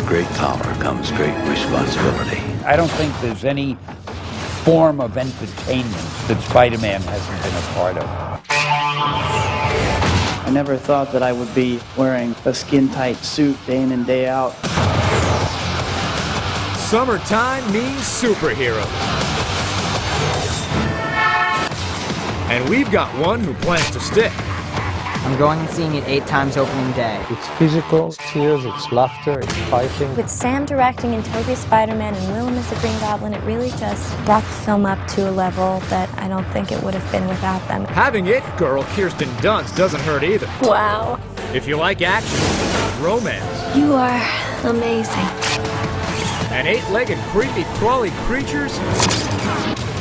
With great power comes great responsibility. I don't think there's any form of entertainment that Spider-Man hasn't been a part of. I never thought that I would be wearing a skin-tight suit day in and day out. Summertime means superheroes. And we've got one who plans to stick. I'm going and seeing it 8 times opening day. It's physical, it's tears, it's laughter, it's fighting. With Sam directing and Tobey Spider-Man and Willem as the Green Goblin, it really just brought the film up to a level that I don't think it would have been without them. Having it girl Kirsten Dunst doesn't hurt either. Wow. If you like action, romance, You are amazing. and 8-legged creepy crawly creatures,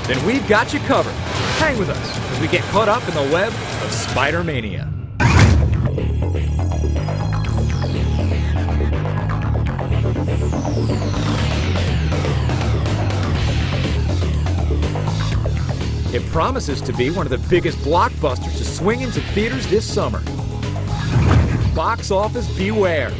then we've got you covered. Hang with us as we get caught up in the web of Spider-Mania. It promises to be one of the biggest blockbusters to swing into theaters this summer. Box office beware.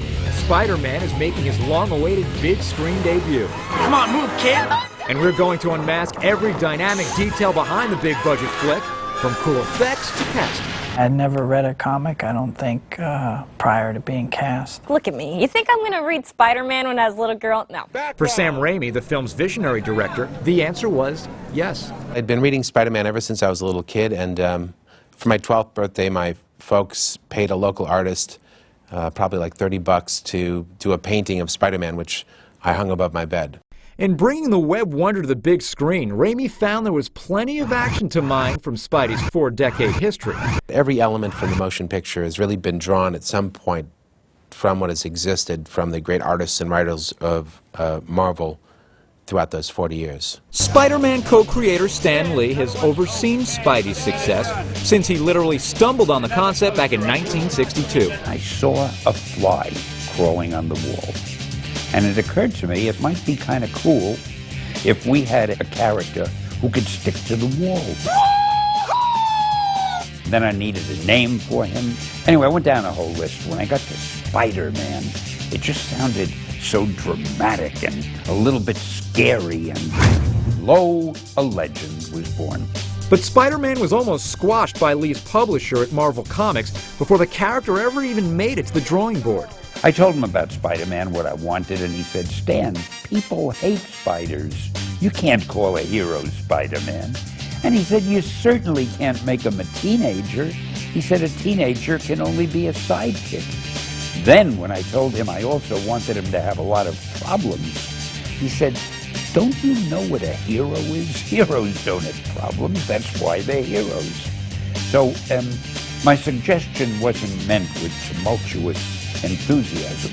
Spider-Man is making his long-awaited big screen debut. Come on, move, kid! And we're going to unmask every dynamic detail behind the big budget flick, from cool effects to casting. I'd never read a comic, I don't think, prior to being cast. Look at me. You think I'm going to read Spider-Man when I was a little girl? No. For Sam Raimi, the film's visionary director, the answer was yes. I'd been reading Spider-Man ever since I was a little kid, and for my 12th birthday, my folks paid a local artist probably like $30 to do a painting of Spider-Man, which I hung above my bed. In bringing the web wonder to the big screen, Raimi found there was plenty of action to mine from Spidey's 4-decade history. Every element from the motion picture has really been drawn at some point from what has existed from the great artists and writers of Marvel throughout those 40 years. Spider-Man co-creator Stan Lee has overseen Spidey's success since he literally stumbled on the concept back in 1962. I saw a fly crawling on the wall. And it occurred to me it might be kind of cool if we had a character who could stick to the wall. Then I needed a name for him. Anyway, I went down a whole list. When I got to Spider-Man, it just sounded so dramatic and a little bit scary, and lo, a legend was born. But Spider-Man was almost squashed by Lee's publisher at Marvel Comics before the character ever even made it to the drawing board. I told him about Spider-Man, what I wanted, and he said, Stan, people hate spiders. You can't call a hero Spider-Man. And he said, you certainly can't make him a teenager. He said, a teenager can only be a sidekick. Then, when I told him I also wanted him to have a lot of problems, he said, don't you know what a hero is? Heroes don't have problems. That's why they're heroes. So, my suggestion wasn't meant with tumultuous enthusiasm.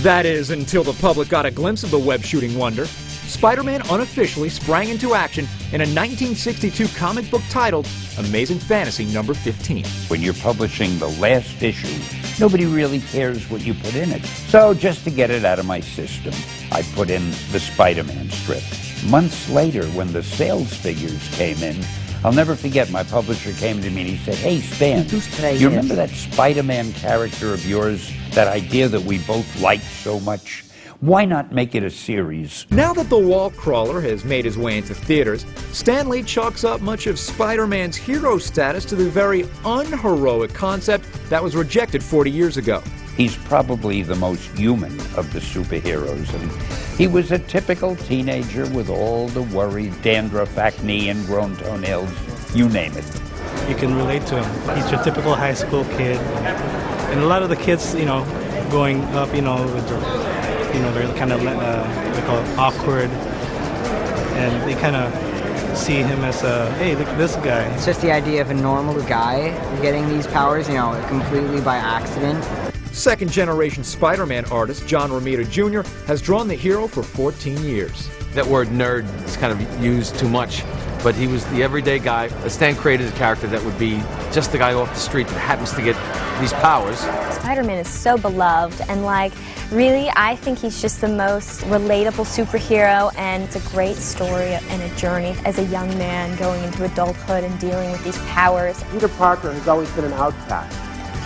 That is, until the public got a glimpse of the web-shooting wonder. Spider-Man unofficially sprang into action in a 1962 comic book titled Amazing Fantasy number 15. When you're publishing the last issue, nobody really cares what you put in it. So just to get it out of my system, I put in the Spider-Man strip. Months later, when the sales figures came in, I'll never forget, my publisher came to me and he said, hey, Stan, you remember that Spider-Man character of yours, that idea that we both liked so much? Why not make it a series? Now that the wall crawler has made his way into theaters, Stan Lee chalks up much of Spider-Man's hero status to the very unheroic concept that was rejected 40 years ago. He's probably the most human of the superheroes, and he was a typical teenager with all the worries, dandruff, acne, ingrown toenails, you name it. You can relate to him. He's your typical high school kid, and a lot of the kids, growing up, with they're kind of they call it awkward, and they kind of see him as hey, look at this guy. It's just the idea of a normal guy getting these powers, completely by accident. Second-generation Spider-Man artist John Romita Jr. has drawn the hero for 14 years. That word nerd is kind of used too much, but he was the everyday guy. Stan created a character that would be just the guy off the street that happens to get these powers. Spider-Man is so beloved, and really, I think he's just the most relatable superhero, and it's a great story and a journey as a young man going into adulthood and dealing with these powers. Peter Parker has always been an outcast,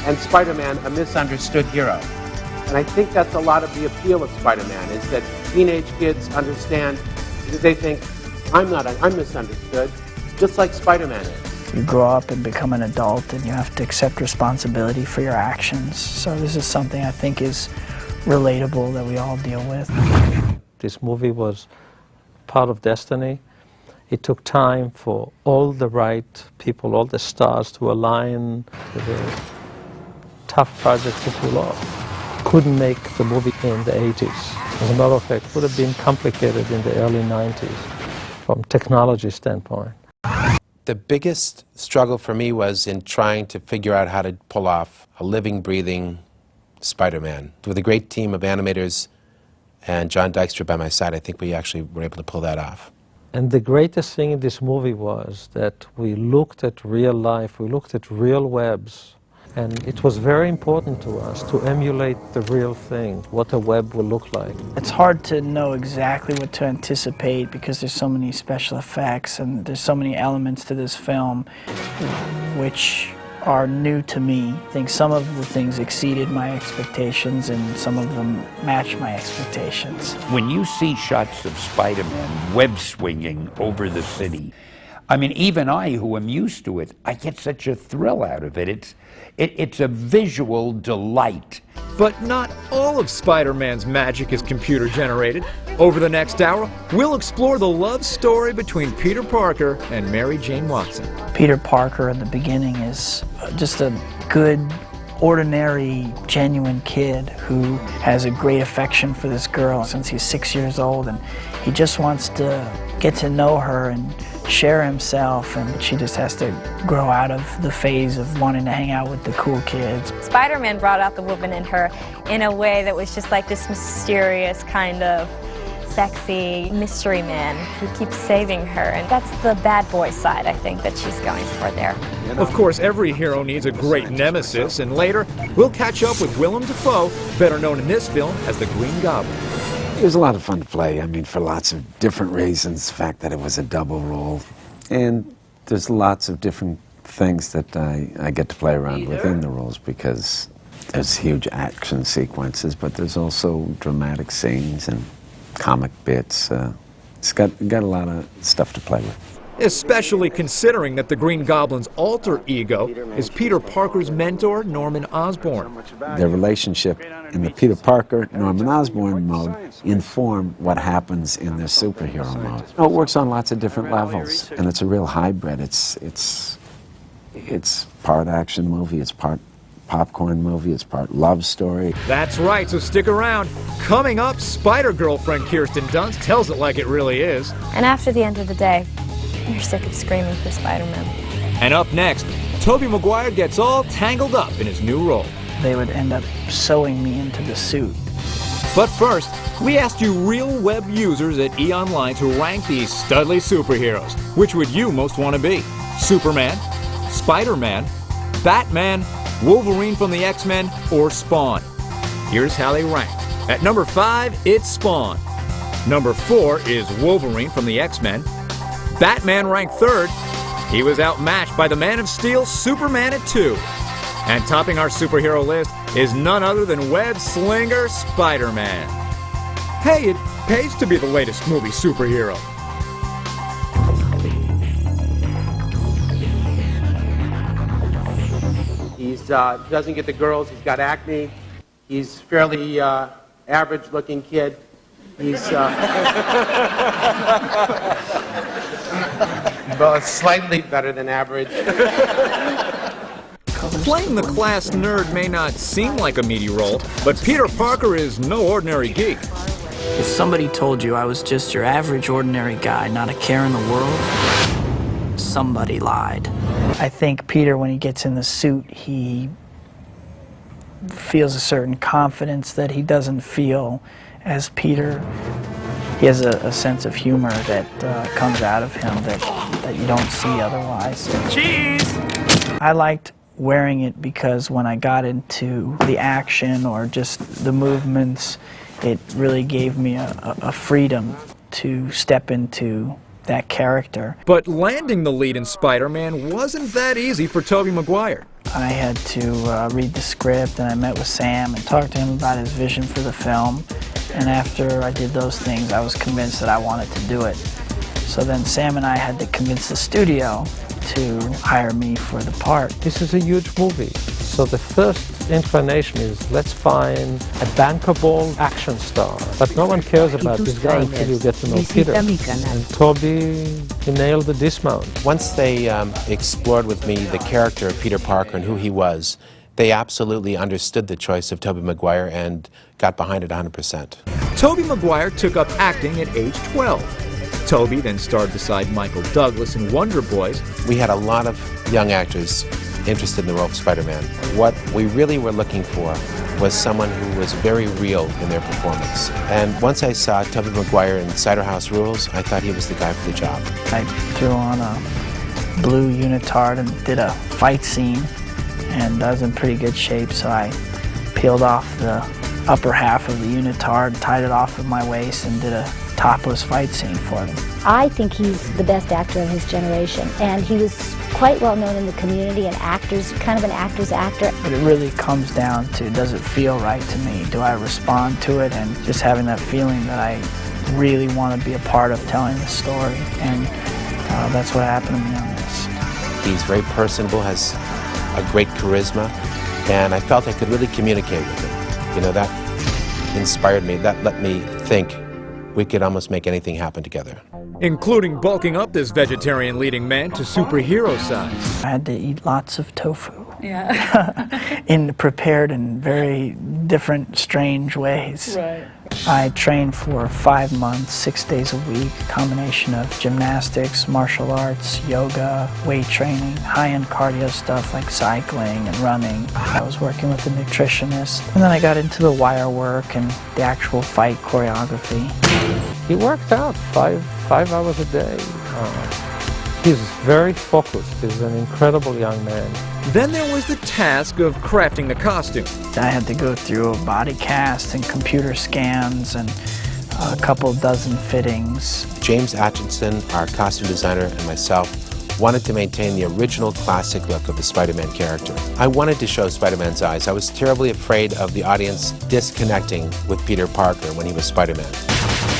and Spider-Man a misunderstood hero. And I think that's a lot of the appeal of Spider-Man, is that teenage kids understand, because they think, I'm misunderstood, just like Spider-Man is. You grow up and become an adult and you have to accept responsibility for your actions. So this is something I think is relatable that we all deal with. This movie was part of destiny. It took time for all the right people, all the stars to align. It was a tough project to pull off. Couldn't make the movie in the 80s. As a matter of fact, it would have been complicated in the early 90s from technology standpoint. The biggest struggle for me was in trying to figure out how to pull off a living, breathing Spider-Man. With a great team of animators and John Dykstra by my side, I think we actually were able to pull that off. And the greatest thing in this movie was that we looked at real life, we looked at real webs, and it was very important to us to emulate the real thing, what a web will look like. It's hard to know exactly what to anticipate because there's so many special effects and there's so many elements to this film which are new to me. I think some of the things exceeded my expectations and some of them matched my expectations. When you see shots of Spider-Man web swinging over the city, I mean, even I, who am used to it, I get such a thrill out of it. It's a visual delight. But not all of Spider-Man's magic is computer-generated. Over the next hour, we'll explore the love story between Peter Parker and Mary Jane Watson. Peter Parker at the beginning is just a good, ordinary, genuine kid who has a great affection for this girl since he's 6 years old, and he just wants to get to know her and share himself, and she just has to grow out of the phase of wanting to hang out with the cool kids. Spider-Man brought out the woman in her in a way that was just like this mysterious kind of sexy mystery man who keeps saving her, and that's the bad boy side I think that she's going for there. Of course, every hero needs a great nemesis, and later we'll catch up with Willem Dafoe, better known in this film as the Green Goblin. It was a lot of fun to play, I mean, for lots of different reasons. The fact that it was a double role, and there's lots of different things that I get to play around within the roles, because there's huge action sequences, but there's also dramatic scenes and comic bits. It's got a lot of stuff to play with. Especially considering that the Green Goblin's alter ego is Peter Parker's mentor, Norman Osborn. Their relationship in the Peter Parker, Norman Osborn mode inform what happens in their superhero mode. It works on lots of different levels, and it's a real hybrid. It's part action movie, it's part popcorn movie, it's part love story. That's right, so stick around. Coming up, Spider-Girlfriend Kirsten Dunst tells it like it really is. And after the end of the day, you're sick of screaming for Spider-Man. And up next, Tobey Maguire gets all tangled up in his new role. They would end up sewing me into the suit. But first, we asked you real web users at eOnline to rank these studly superheroes. Which would you most want to be? Superman, Spider-Man, Batman, Wolverine from the X-Men, or Spawn? Here's how they ranked. At number 5, it's Spawn. Number 4 is Wolverine from the X-Men. Batman ranked 3rd. He was outmatched by the Man of Steel, Superman at 2. And topping our superhero list is none other than web slinger Spider-Man. Hey, it pays to be the latest movie superhero. He doesn't get the girls, he's got acne, he's fairly average-looking kid. He's slightly better than average. Playing the class nerd may not seem like a meaty role, but Peter Parker is no ordinary geek. If somebody told you I was just your average, ordinary guy, not a care in the world, somebody lied. I think Peter, when he gets in the suit, he feels a certain confidence that he doesn't feel as Peter. He has a sense of humor that comes out of him that you don't see otherwise. Cheese! I liked wearing it because when I got into the action or just the movements, it really gave me a freedom to step into that character. But landing the lead in Spider-Man wasn't that easy for Tobey Maguire. I had to read the script, and I met with Sam and talked to him about his vision for the film. And after I did those things, I was convinced that I wanted to do it. So then Sam and I had to convince the studio to hire me for the part. This is a huge movie. So the first inclination is, let's find a bankable action star. But no one cares about this guy until you get to know Peter. And Tobey, he nailed the dismount. Once they explored with me the character of Peter Parker and who he was, they absolutely understood the choice of Tobey Maguire and got behind it 100%. Tobey Maguire took up acting at age 12. Tobey then starred beside Michael Douglas in Wonder Boys. We had a lot of young actors interested in the role of Spider-Man. What we really were looking for was someone who was very real in their performance. And once I saw Tobey Maguire in Cider House Rules, I thought he was the guy for the job. I threw on a blue unitard and did a fight scene, and I was in pretty good shape, so I peeled off the upper half of the unitard, tied it off of my waist, and did a topless fight scene for them. I think he's the best actor of his generation, and he was quite well known in the community and actors, kind of an actor's actor. But it really comes down to, does it feel right to me? Do I respond to it? And just having that feeling that I really want to be a part of telling the story, and that's what happened to me on this. He's very personable, has a great charisma, and I felt I could really communicate with him. You know, that inspired me, that let me think we could almost make anything happen together. Including bulking up this vegetarian leading man to superhero size. I had to eat lots of tofu. Yeah. Prepared in very different, strange ways. Right. I trained for 5 months, 6 days a week, a combination of gymnastics, martial arts, yoga, weight training, high-end cardio stuff like cycling and running. I was working with a nutritionist, and then I got into the wire work and the actual fight choreography. He worked out five hours a day. He's very focused. He's an incredible young man. Then there was the task of crafting the costume. I had to go through a body cast and computer scans and a couple dozen fittings. James Atchison, our costume designer, and myself wanted to maintain the original classic look of the Spider-Man character. I wanted to show Spider-Man's eyes. I was terribly afraid of the audience disconnecting with Peter Parker when he was Spider-Man.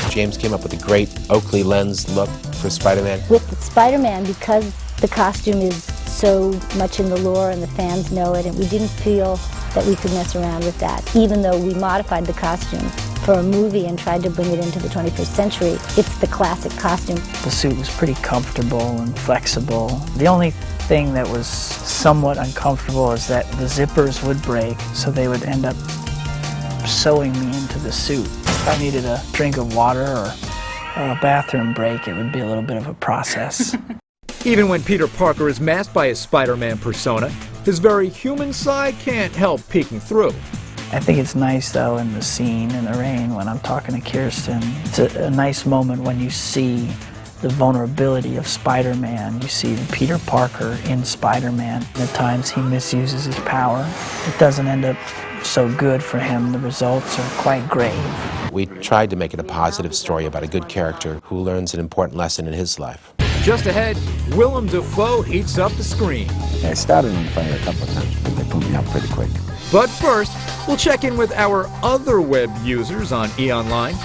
James came up with a great Oakley lens look for Spider-Man. With Spider-Man, because the costume is so much in the lore and the fans know it, and we didn't feel that we could mess around with that. Even though we modified the costume for a movie and tried to bring it into the 21st century, it's the classic costume. The suit was pretty comfortable and flexible. The only thing that was somewhat uncomfortable is that the zippers would break, so they would end up sewing me into the suit. If I needed a drink of water or a bathroom break, it would be a little bit of a process. Even when Peter Parker is masked by his Spider-Man persona, his very human side can't help peeking through. I think it's nice, though, in the scene in the rain when I'm talking to Kirsten. It's a nice moment when you see the vulnerability of Spider-Man. You see Peter Parker in Spider-Man. At times he misuses his power. It doesn't end up so good for him. The results are quite grave. We tried to make it a positive story about a good character who learns an important lesson in his life. Just ahead, Willem Dafoe heats up the screen. I started on fire a couple of times, but they put me out pretty quick. But first, we'll check in with our other web users on eOnline.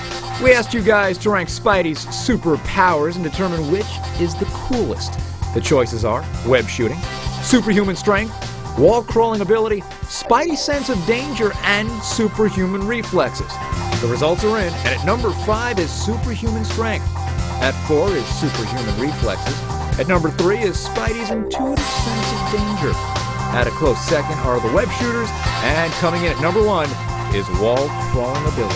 We asked you guys to rank Spidey's superpowers and determine which is the coolest. The choices are web shooting, superhuman strength, wall-crawling ability, Spidey's sense of danger, and superhuman reflexes. The results are in, and at number 5 is superhuman strength. At 4 is superhuman reflexes. At number 3 is Spidey's intuitive sense of danger. At a close second are the web shooters, and coming in at number 1 is wall-crawling ability.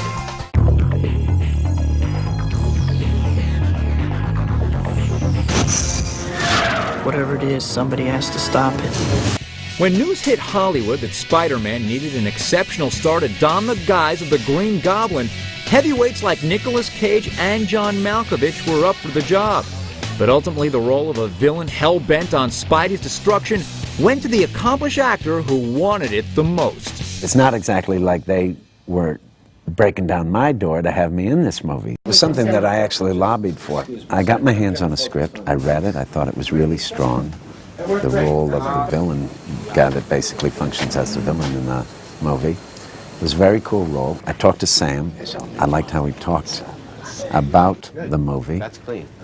Whatever it is, somebody has to stop it. When news hit Hollywood that Spider-Man needed an exceptional star to don the guise of the Green Goblin, heavyweights like Nicolas Cage and John Malkovich were up for the job. But ultimately, the role of a villain hell-bent on Spidey's destruction went to the accomplished actor who wanted it the most. It's not exactly like they were breaking down my door to have me in this movie. It was something that I actually lobbied for. I got my hands on a script, I read it, I thought it was really strong. The role of the villain, guy that basically functions as the villain in the movie, it was a very cool role. I talked to Sam. I liked how he talked about the movie,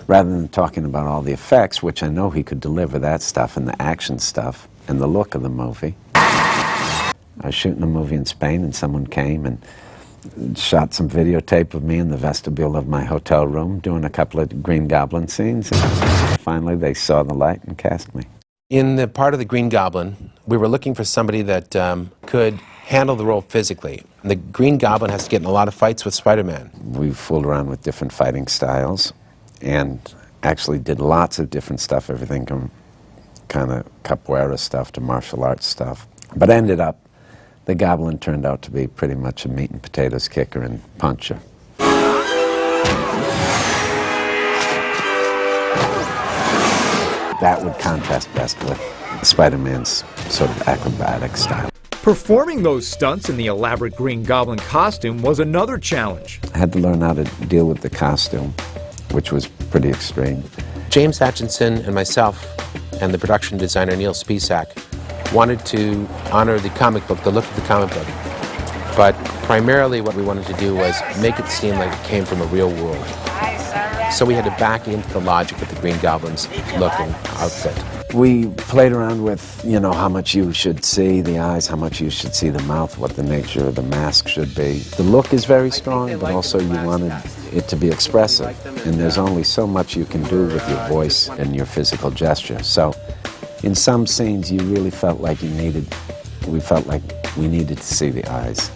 rather than talking about all the effects, which I know he could deliver that stuff and the action stuff and the look of the movie. I was shooting a movie in Spain and someone came and shot some videotape of me in the vestibule of my hotel room doing a couple of Green Goblin scenes, and finally they saw the light and cast me. In the part of the Green Goblin, we were looking for somebody that could handle the role physically. And the Green Goblin has to get in a lot of fights with Spider-Man. We fooled around with different fighting styles and actually did lots of different stuff, everything from kind of capoeira stuff to martial arts stuff. But ended up, the Goblin turned out to be pretty much a meat and potatoes kicker and puncher. That would contrast best with Spider-Man's sort of acrobatic style. Performing those stunts in the elaborate Green Goblin costume was another challenge. I had to learn how to deal with the costume, which was pretty extreme. James Hutchinson and myself and the production designer Neil Spisak wanted to honor the comic book, the look of the comic book. But primarily what we wanted to do was make it seem like it came from a real world. So we had to back into the logic of the Green Goblin's look and outfit. We played around with, you know, how much you should see the eyes, how much you should see the mouth, what the nature of the mask should be. The look is very strong, but also you wanted it to be expressive. And there's only so much you can do with your voice and your physical gesture. So in some scenes you really felt like we felt like we needed to see the eyes.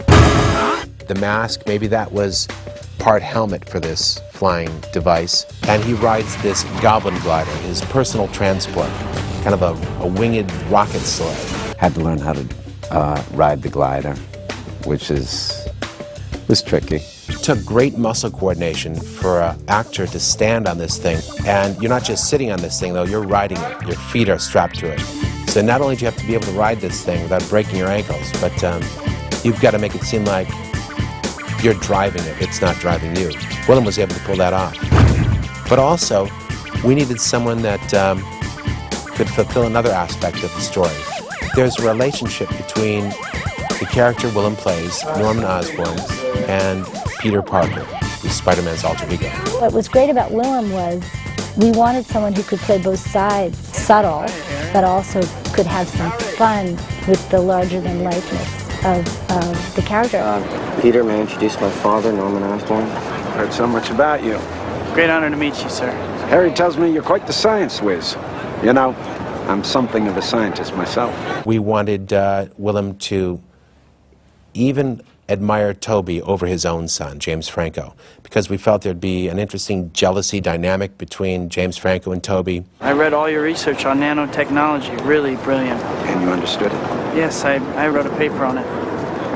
The mask, maybe that was part helmet for this flying device. And he rides this Goblin glider, his personal transport, kind of a winged rocket sled. Had to learn how to ride the glider, which was tricky. It took great muscle coordination for an actor to stand on this thing. And you're not just sitting on this thing, though, you're riding it. Your feet are strapped to it. So not only do you have to be able to ride this thing without breaking your ankles, but you've got to make it seem like you're driving it, it's not driving you. Willem was able to pull that off. But also, we needed someone that could fulfill another aspect of the story. There's a relationship between the character Willem plays, Norman Osborn, and Peter Parker, who's Spider-Man's alter ego. What was great about Willem was we wanted someone who could play both sides, subtle, but also could have some fun with the larger-than-lifeness of the character. Peter, may I introduce my father, Norman Osborn? Heard so much about you. Great honor to meet you, sir. Harry tells me you're quite the science whiz. You know, I'm something of a scientist myself. We wanted Willem to even admire Toby over his own son, James Franco, because we felt there'd be an interesting jealousy dynamic between James Franco and Toby. I read all your research on nanotechnology. Really brilliant. And you understood it? Yes, I wrote a paper on it.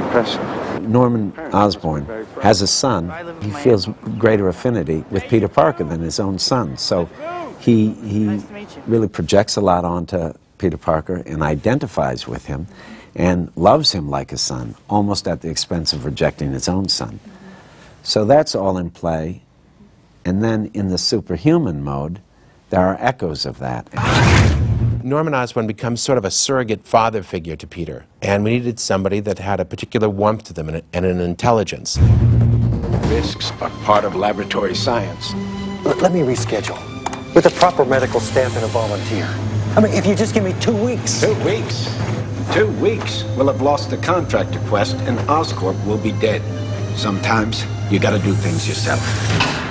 Impressive. Norman Osborn has a son. He feels greater affinity with Peter Parker than his own son. So he really projects a lot onto Peter Parker and identifies with him and loves him like a son, almost at the expense of rejecting his own son. So that's all in play. And then in the superhuman mode, there are echoes of that. Norman Osborn becomes sort of a surrogate father figure to Peter, and we needed somebody that had a particular warmth to them and an intelligence. Risks are part of laboratory science. Look, let me reschedule. With a proper medical staff and a volunteer. I mean, if you just give me 2 weeks. 2 weeks? 2 weeks, we'll have lost the contract request and Oscorp will be dead. Sometimes you gotta do things yourself.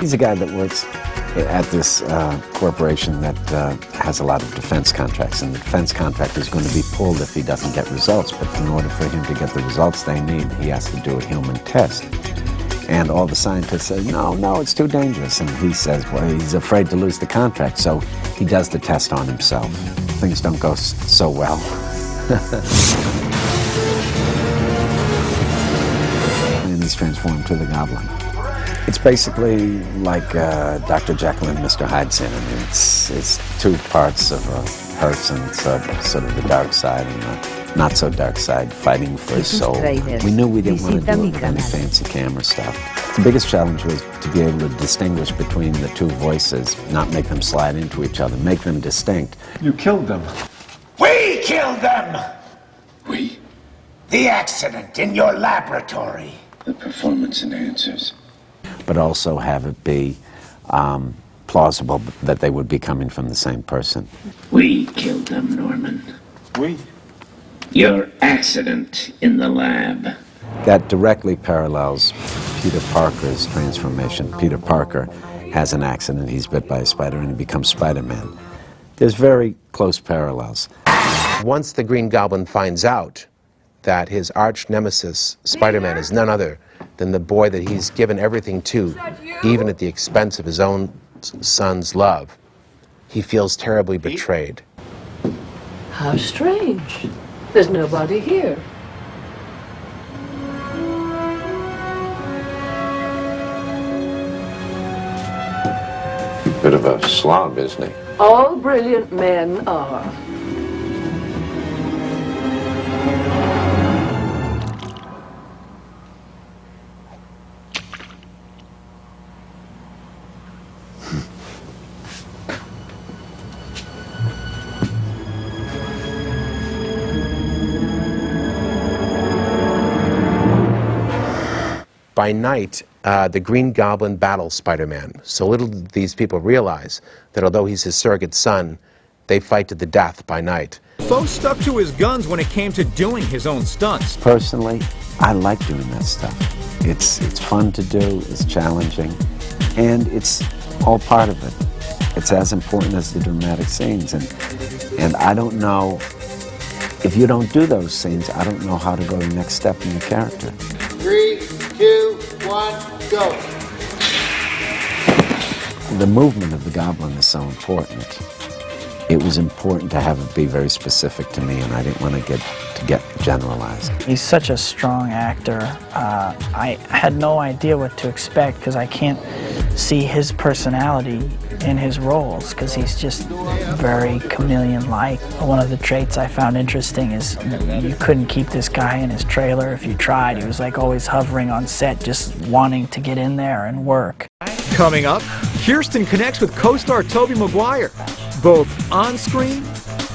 He's a guy that works at this corporation that has a lot of defense contracts, and the defense contract is going to be pulled if he doesn't get results, but in order for him to get the results they need, he has to do a human test. And all the scientists say, no, it's too dangerous. And he says, well, he's afraid to lose the contract, so he does the test on himself. Things don't go so well. And he's transformed to the Goblin. It's basically like Dr. Jekyll and Mr. Hyde syndrome. It's 2 parts of a person, sort of the dark side and the not so dark side, fighting for his soul. We knew we didn't want to do any fancy camera stuff. The biggest challenge was to be able to distinguish between the two voices, not make them slide into each other, make them distinct. You killed them. We killed them! We? The accident in your laboratory. The performance enhancers. But also have it be plausible that they would be coming from the same person. We killed them, Norman. We? Your accident in the lab. That directly parallels Peter Parker's transformation. Peter Parker has an accident, he's bit by a spider, and he becomes Spider-Man. There's very close parallels. Once the Green Goblin finds out that his arch nemesis, Spider-Man, is none other than the boy that he's given everything to, even at the expense of his own son's love, he feels terribly betrayed. How strange. There's nobody here. Bit of a slob, isn't he? All brilliant men are. By night, the Green Goblin battles Spider-Man. So little do these people realize that although he's his surrogate son, they fight to the death by night. Foe stuck to his guns when it came to doing his own stunts. Personally, I like doing that stuff. It's fun to do, it's challenging, and it's all part of it. It's as important as the dramatic scenes, and I don't know, if you don't do those scenes, I don't know how to go the next step in the character. 3, 2, 1, go. The movement of the goblin is so important. It was important to have it be very specific to me, and I didn't want to get generalized. He's such a strong actor. I had no idea what to expect because I can't see his personality in his roles because he's just very chameleon-like. One of the traits I found interesting is you couldn't keep this guy in his trailer if you tried. He was like always hovering on set, just wanting to get in there and work. Coming up, Kirsten connects with co-star Tobey Maguire, both on screen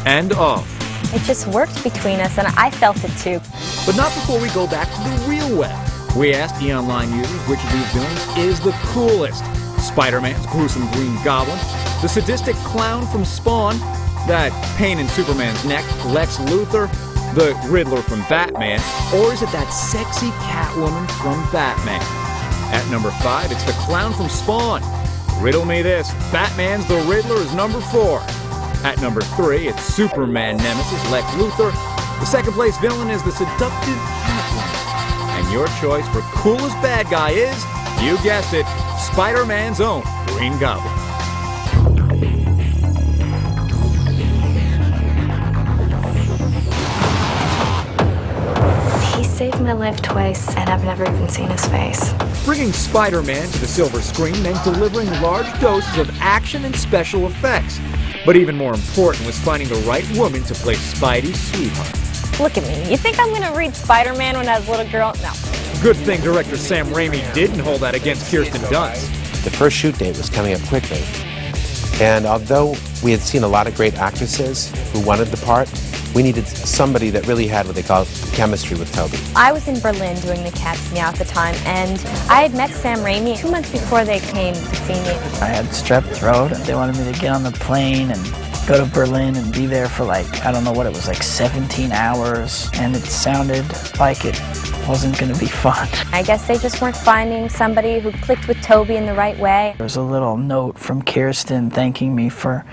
and off. It just worked between us, and I felt it too. But not before we go back to the real web. We asked the online users which of these villains is the coolest. Spider-Man's gruesome Green Goblin, the sadistic clown from Spawn, that pain in Superman's neck, Lex Luthor, the Riddler from Batman, or is it that sexy Catwoman from Batman? At number 5, it's the clown from Spawn. Riddle me this, Batman's the Riddler is number 4. At number 3, it's Superman nemesis Lex Luthor. The second place villain is the seductive Catwoman. And your choice for coolest bad guy is, you guessed it, Spider-Man's own Green Goblin. He saved my life twice, and I've never even seen his face. Bringing Spider-Man to the silver screen meant delivering large doses of action and special effects. But even more important was finding the right woman to play Spidey's sweetheart. Look at me. You think I'm going to read Spider-Man when I was a little girl? No. Good thing director Sam Raimi didn't hold that against Kirsten Dunst. The first shoot date was coming up quickly. And although we had seen a lot of great actresses who wanted the part, we needed somebody that really had what they call chemistry with Tobey. I was in Berlin doing the Cat's Meow at the time, and I had met Sam Raimi 2 months before they came to see me. I had strep throat, and they wanted me to get on the plane and go to Berlin and be there for like, I don't know what it was, like 17 hours, and it sounded like it wasn't going to be fun. I guess they just weren't finding somebody who clicked with Tobey in the right way. There was a little note from Kirsten thanking me for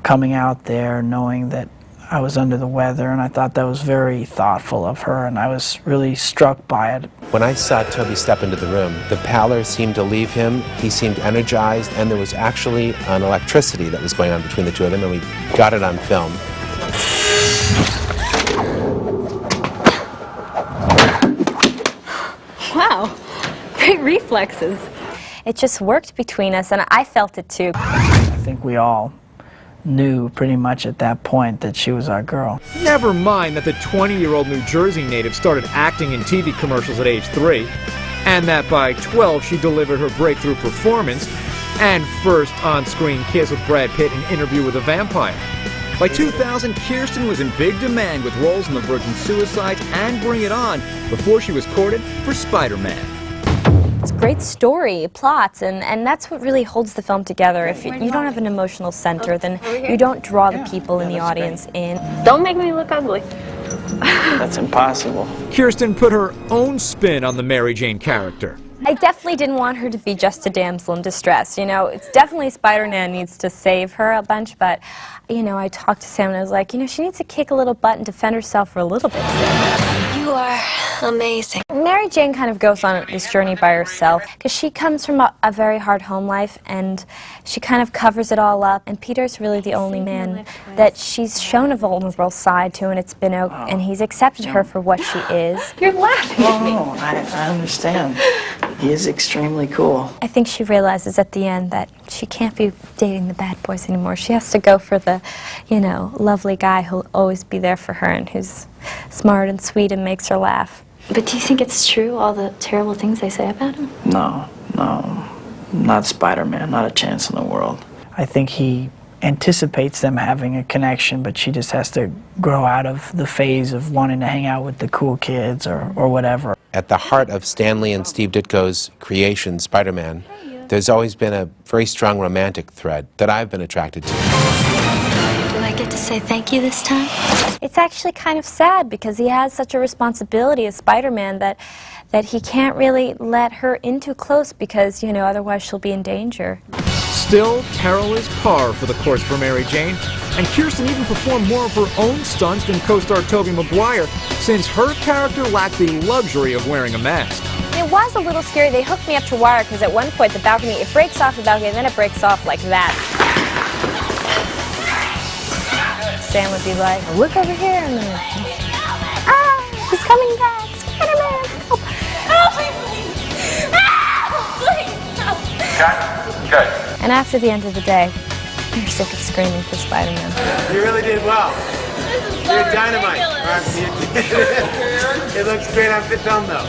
coming out there, knowing that I was under the weather, and I thought that was very thoughtful of her, and I was really struck by it. When I saw Tobey step into the room, the pallor seemed to leave him, he seemed energized, and there was actually an electricity that was going on between the two of them, and we got it on film. Wow, great reflexes. It just worked between us, and I felt it too. I think we all knew pretty much at that point that she was our girl. Never mind that the 20-year-old New Jersey native started acting in TV commercials at age 3, and that by 12 she delivered her breakthrough performance and first on-screen kiss with Brad Pitt in Interview with a Vampire. By 2000, Kirsten was in big demand with roles in The Virgin Suicides and Bring It On before she was courted for Spider-Man. It's a great story, plots, and that's what really holds the film together. If you don't have an emotional center, then you don't draw the people in the audience in. Don't make me look ugly. That's impossible. Kirsten put her own spin on the Mary Jane character. I definitely didn't want her to be just a damsel in distress. You know, it's definitely Spider-Man needs to save her a bunch, but, you know, I talked to Sam and I was like, you know, she needs to kick a little butt and defend herself for a little bit. You are amazing. Mary Jane kind of goes on this journey by herself because she comes from a very hard home life and she kind of covers it all up, and Peter's really the only man that she's shown a vulnerable side to, and it's been and he's accepted her for what she is. You're laughing at me. Oh, I understand. He is extremely cool. I think she realizes at the end that she can't be dating the bad boys anymore. She has to go for the, you know, lovely guy who'll always be there for her and who's smart and sweet and makes her laugh. But do you think it's true, all the terrible things they say about him? No, not Spider-Man, not a chance in the world. I think he anticipates them having a connection, but she just has to grow out of the phase of wanting to hang out with the cool kids or whatever. At the heart of Stan Lee and Steve Ditko's creation, Spider-Man, there's always been a very strong romantic thread that I've been attracted to. Do I get to say thank you this time? It's actually kind of sad because he has such a responsibility as Spider-Man that he can't really let her in too close because, you know, otherwise she'll be in danger. Still, Carol is par for the course for Mary Jane, and Kirsten even performed more of her own stunts than co-star Tobey Maguire, since her character lacked the luxury of wearing a mask. It was a little scary. They hooked me up to wire because at one point the balcony, it breaks off the balcony and then it breaks off like that. Sam would be like, look over here, and then, he's coming back, Spider-Man, help. Good. And after the end of the day, you're sick of screaming for Spider-Man. You really did well. You're dynamite. It looks great on film, though.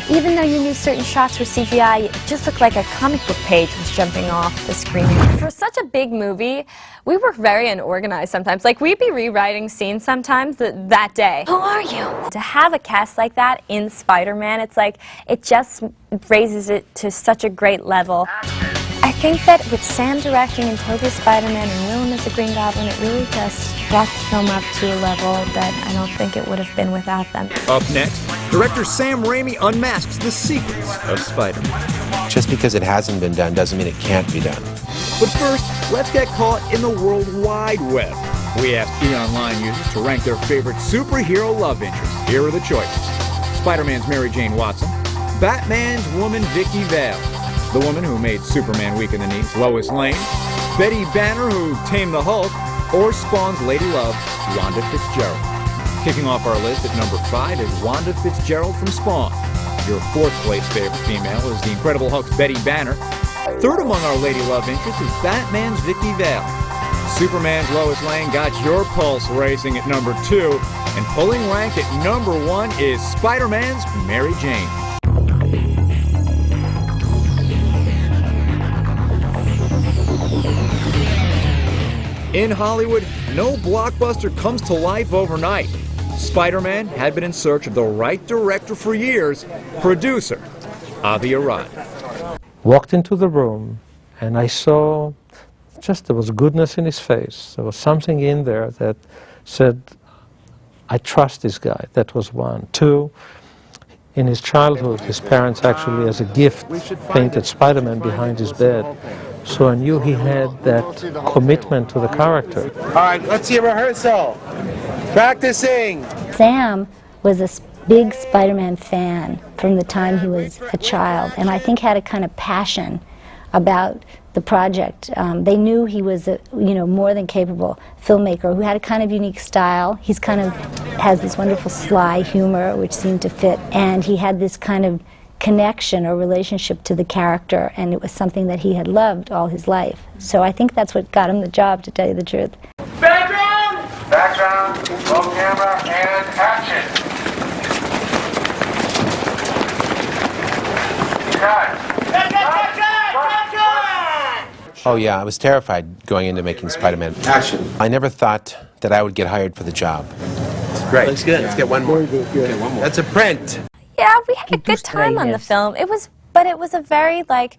Even though you knew certain shots were CGI, it just looked like a comic book page was jumping off the screen. For such a big movie, we were very unorganized sometimes. Like, we'd be rewriting scenes sometimes that day. Who are you? To have a cast like that in Spider-Man, it's like, it just raises it to such a great level. I think that with Sam directing and Tobey Spider-Man and Willem as the Green Goblin, it really just brought the film up to a level that I don't think it would have been without them. Up next, director Sam Raimi unmasks the secrets of Spider-Man. Just because it hasn't been done doesn't mean it can't be done. But first, let's get caught in the World Wide Web. We asked eOnline users to rank their favorite superhero love interests. Here are the choices. Spider-Man's Mary Jane Watson, Batman's woman Vicky Vale, the woman who made Superman weak in the knees, Lois Lane, Betty Banner, who tamed the Hulk, or Spawn's Lady Love, Wanda Fitzgerald. Kicking off our list at number 5 is Wanda Fitzgerald from Spawn. Your 4th place favorite female is the Incredible Hulk's Betty Banner. 3rd among our Lady Love interests is Batman's Vicky Vale. Superman's Lois Lane got your pulse racing at number 2, and pulling rank at number 1 is Spider-Man's Mary Jane. In Hollywood, no blockbuster comes to life overnight. Spider-Man had been in search of the right director for years. Producer, Avi Arad. Walked into the room and I saw there was goodness in his face. There was something in there that said, I trust this guy. That was one. 2, in his childhood, his parents actually, as a gift, painted Spider-Man behind his bed. So I knew he had that commitment to the character. All right, let's see a rehearsal. Practicing. Sam was a big Spider-Man fan from the time he was a child, and I think had a kind of passion about the project. They knew he was a more than capable filmmaker who had a kind of unique style. He's kind of has this wonderful sly humor which seemed to fit, and he had this kind of connection or relationship to the character, and it was something that he had loved all his life. So I think that's what got him the job, to tell you the truth. Background! Background, roll camera, and action! Cut! Oh yeah, I was terrified going into making Spider-Man. Action. I never thought that I would get hired for the job. Great. Looks good. Let's get one more. Get one more. That's a print. Yeah, we had a good time on the film. It was a very, like,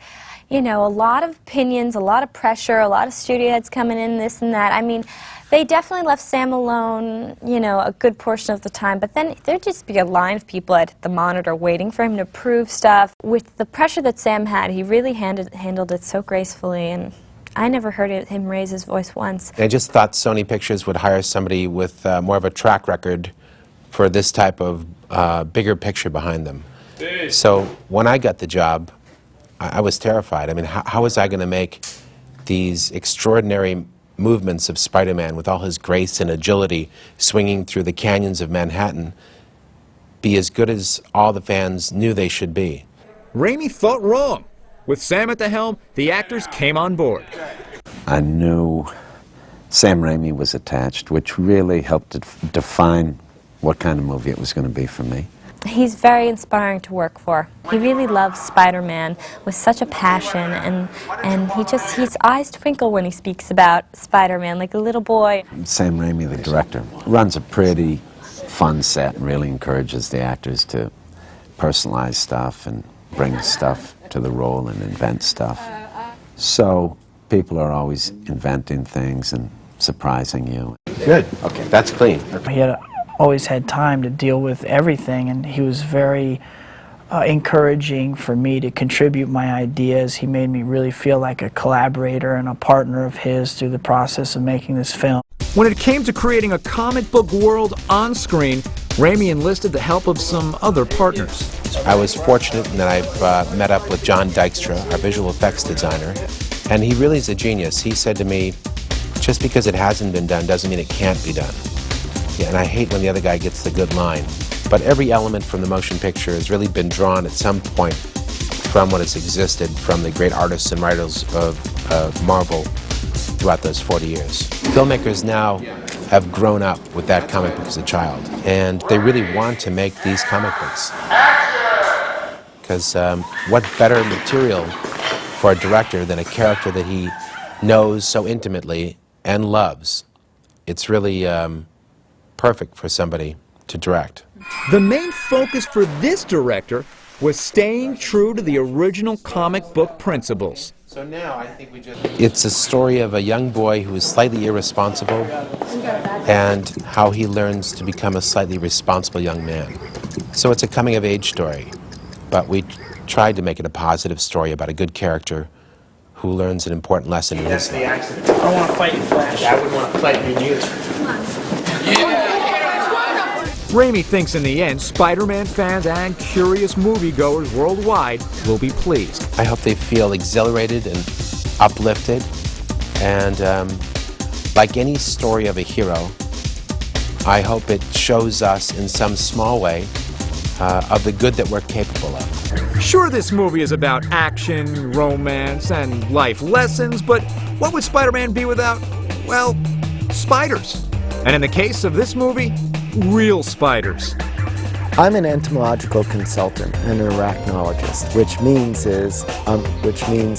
you know, a lot of opinions, a lot of pressure, a lot of studio heads coming in, this and that. I mean, they definitely left Sam alone, you know, a good portion of the time, but then there'd just be a line of people at the monitor waiting for him to prove stuff. With the pressure that Sam had, he really handled it so gracefully, and I never heard him raise his voice once. I just thought Sony Pictures would hire somebody with more of a track record for this type of bigger picture behind them. So when I got the job, I was terrified. I mean, how was I going to make these extraordinary movements of Spider-Man with all his grace and agility swinging through the canyons of Manhattan be as good as all the fans knew they should be? Raimi thought wrong. With Sam at the helm, the actors came on board. I knew Sam Raimi was attached, which really helped to define what kind of movie it was going to be for me. He's very inspiring to work for. He really loves Spider-Man with such a passion, and his eyes twinkle when he speaks about Spider-Man, like a little boy. Sam Raimi, the director, runs a pretty fun set and really encourages the actors to personalize stuff and bring stuff to the role and invent stuff. So people are always inventing things and surprising you. Good. Okay, that's clean. He had always had time to deal with everything, and he was very encouraging for me to contribute my ideas. He made me really feel like a collaborator and a partner of his through the process of making this film. When it came to creating a comic book world on screen, Raimi enlisted the help of some other partners. I was fortunate in that I met up with John Dykstra, our visual effects designer, and he really is a genius. He said to me, just because it hasn't been done doesn't mean it can't be done. Yeah, and I hate when the other guy gets the good line. But every element from the motion picture has really been drawn at some point from what has existed from the great artists and writers of Marvel throughout those 40 years. Filmmakers now have grown up with that comic book as a child, and they really want to make these comic books. Because what better material for a director than a character that he knows so intimately and loves? It's really perfect for somebody to direct. The main focus for this director was staying true to the original comic book principles. So now I think it's a story of a young boy who is slightly irresponsible and how he learns to become a slightly responsible young man. So it's a coming-of-age story, but we tried to make it a positive story about a good character who learns an important lesson in his life. I don't want to fight you, Flash. I wouldn't want to fight you neither. Raimi thinks in the end, Spider-Man fans and curious moviegoers worldwide will be pleased. I hope they feel exhilarated and uplifted, and like any story of a hero, I hope it shows us in some small way of the good that we're capable of. Sure, this movie is about action, romance, and life lessons, but what would Spider-Man be without, well, spiders? And in the case of this movie, real spiders. I'm an entomological consultant and an arachnologist, which means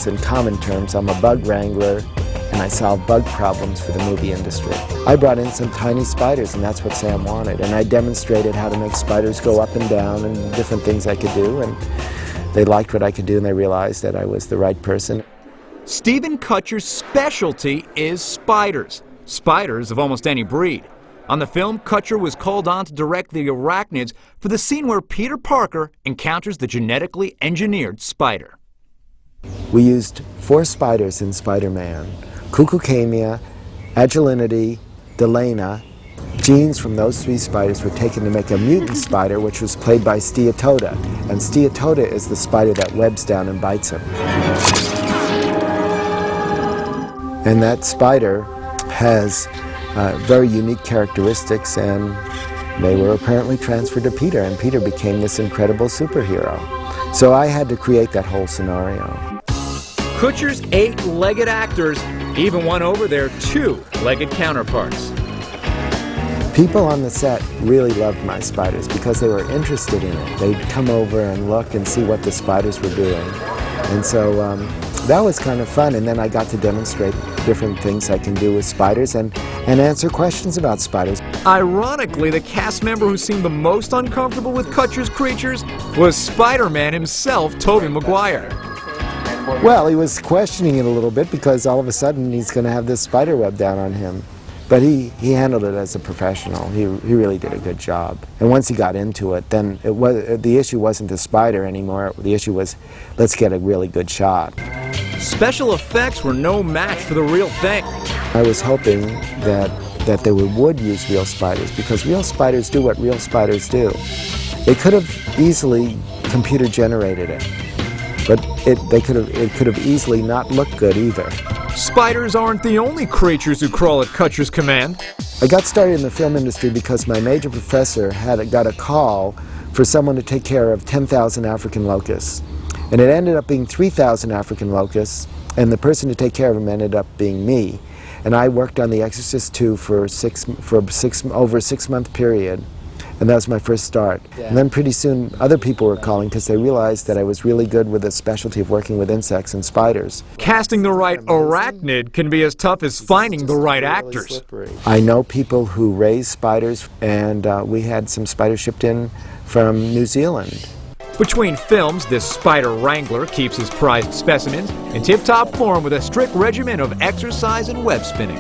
in common terms, I'm a bug wrangler and I solve bug problems for the movie industry. I brought in some tiny spiders, and that's what Sam wanted, and I demonstrated how to make spiders go up and down and different things I could do, and they liked what I could do, and they realized that I was the right person. Steven Kutcher's specialty is spiders. Spiders of almost any breed. On the film, Kutcher was called on to direct the arachnids for the scene where Peter Parker encounters the genetically engineered spider. We used 4 spiders in Spider-Man: Cucucamia, Agilinity, Delana. Genes from those 3 spiders were taken to make a mutant spider, which was played by Steatoda. And Steatoda is the spider that webs down and bites him. And that spider has very unique characteristics, and they were apparently transferred to Peter, and Peter became this incredible superhero. So I had to create that whole scenario. Kutcher's 8-legged actors even won over their 2-legged counterparts. People on the set really loved my spiders because they were interested in it. They'd come over and look and see what the spiders were doing. And so that was kind of fun, and then I got to demonstrate different things I can do with spiders and answer questions about spiders. Ironically, the cast member who seemed the most uncomfortable with Kutcher's creatures was Spider-Man himself, Tobey Maguire. Well, he was questioning it a little bit because all of a sudden he's going to have this spider web down on him. But he handled it as a professional. He really did a good job. And once he got into it, then the issue wasn't the spider anymore. The issue was, let's get a really good shot. Special effects were no match for the real thing. I was hoping that they would use real spiders, because real spiders do what real spiders do. They could have easily computer generated it, but it could have easily not looked good either. Spiders aren't the only creatures who crawl at Kutcher's command. I got started in the film industry because my major professor got a call for someone to take care of 10,000 African locusts. And it ended up being 3,000 African locusts, and the person to take care of them ended up being me. And I worked on The Exorcist 2 for over a 6-month period. And that was my first start. Yeah. And then pretty soon other people were calling because they realized that I was really good with the specialty of working with insects and spiders. Casting the right arachnid can be as tough as finding the right actors. I know people who raise spiders, and we had some spiders shipped in from New Zealand. Between films, this spider wrangler keeps his prized specimens in tip-top form with a strict regimen of exercise and web spinning.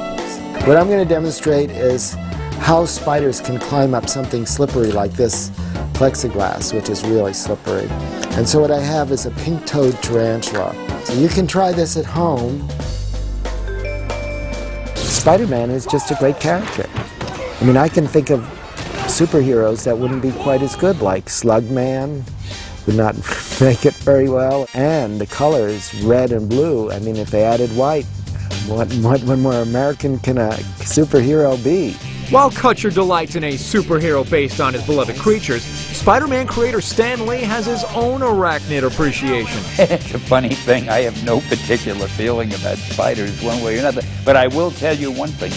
What I'm going to demonstrate is how spiders can climb up something slippery like this plexiglass, which is really slippery. And so what I have is a pink-toed tarantula. So you can try this at home. Spider-Man is just a great character. I mean, I can think of superheroes that wouldn't be quite as good, like Slugman would not make it very well. And the colors, red and blue, I mean, if they added white, what more American can a superhero be? While Kutcher delights in a superhero based on his beloved creatures, Spider-Man creator Stan Lee has his own arachnid appreciation. It's a funny thing. I have no particular feeling about spiders one way or another. But I will tell you one thing.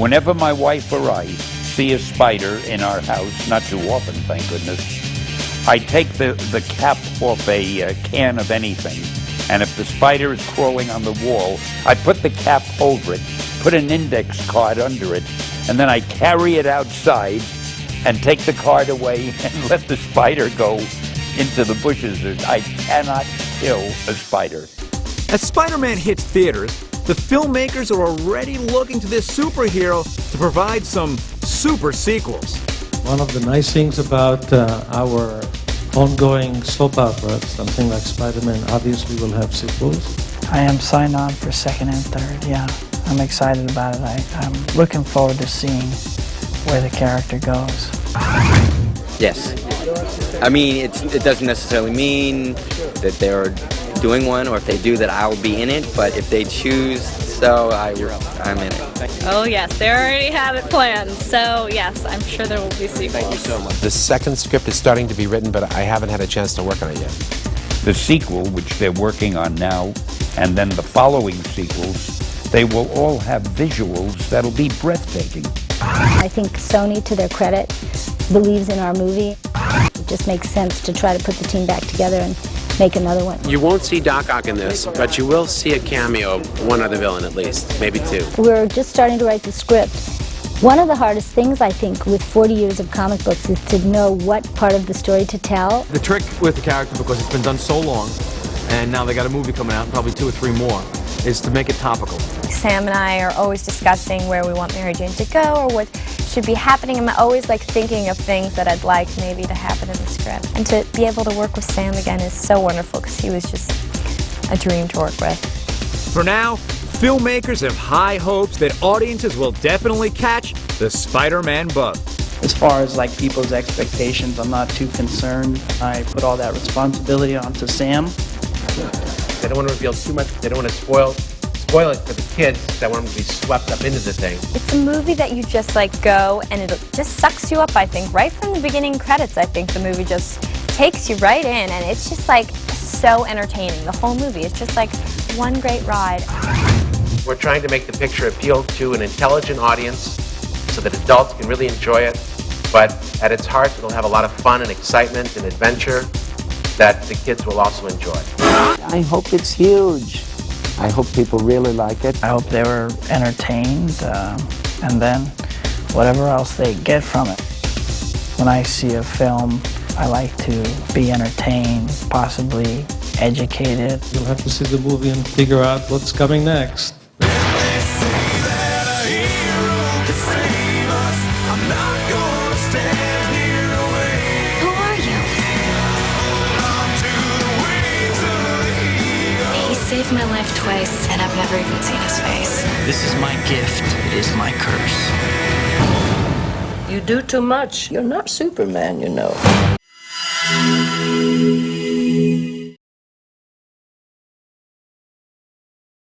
Whenever my wife or I see a spider in our house, not too often, thank goodness, I take the cap off a can of anything. And if the spider is crawling on the wall, I put the cap over it, put an index card under it, and then I carry it outside and take the card away and let the spider go into the bushes. I cannot kill a spider. As Spider-Man hits theaters, the filmmakers are already looking to this superhero to provide some super sequels. One of the nice things about our ongoing soap opera, something like Spider-Man, obviously will have sequels. I am signed on for 2nd and 3rd, yeah. I'm excited about it. I'm looking forward to seeing where the character goes. Yes. I mean, it doesn't necessarily mean that they're doing one, or if they do that I'll be in it, but if they choose, so I'm in it. Oh yes, they already have it planned, so yes, I'm sure there will be sequels. Thank you so much. The second script is starting to be written, but I haven't had a chance to work on it yet. The sequel, which they're working on now, and then the following sequels, they will all have visuals that'll be breathtaking. I think Sony, to their credit, believes in our movie. It just makes sense to try to put the team back together and make another one. You won't see Doc Ock in this, but you will see a cameo of one other villain at least, maybe 2. We're just starting to write the script. One of the hardest things, I think, with 40 years of comic books is to know what part of the story to tell. The trick with the character, because it's been done so long, and now they got a movie coming out, probably 2 or 3 more, is to make it topical. Sam and I are always discussing where we want Mary Jane to go or what should be happening. I'm always thinking of things that I'd like maybe to happen in the script. And to be able to work with Sam again is so wonderful because he was just a dream to work with. For now, filmmakers have high hopes that audiences will definitely catch the Spider-Man bug. As far as people's expectations, I'm not too concerned. I put all that responsibility onto Sam. They don't want to reveal too much. They don't want to spoil it for the kids. They want them to be swept up into the thing. It's a movie that you just go and it just sucks you up, I think. Right from the beginning credits, I think the movie just takes you right in, and it's just like so entertaining. The whole movie is just like one great ride. We're trying to make the picture appeal to an intelligent audience so that adults can really enjoy it, but at its heart it'll have a lot of fun and excitement and adventure that the kids will also enjoy. I hope it's huge. I hope people really like it. I hope they were entertained, and then whatever else they get from it. When I see a film, I like to be entertained, possibly educated. You'll have to see the movie and figure out what's coming next. Who are you? He saved my life twice, and I've never even seen his face. This is my gift. It is my curse. You do too much. You're not Superman, you know.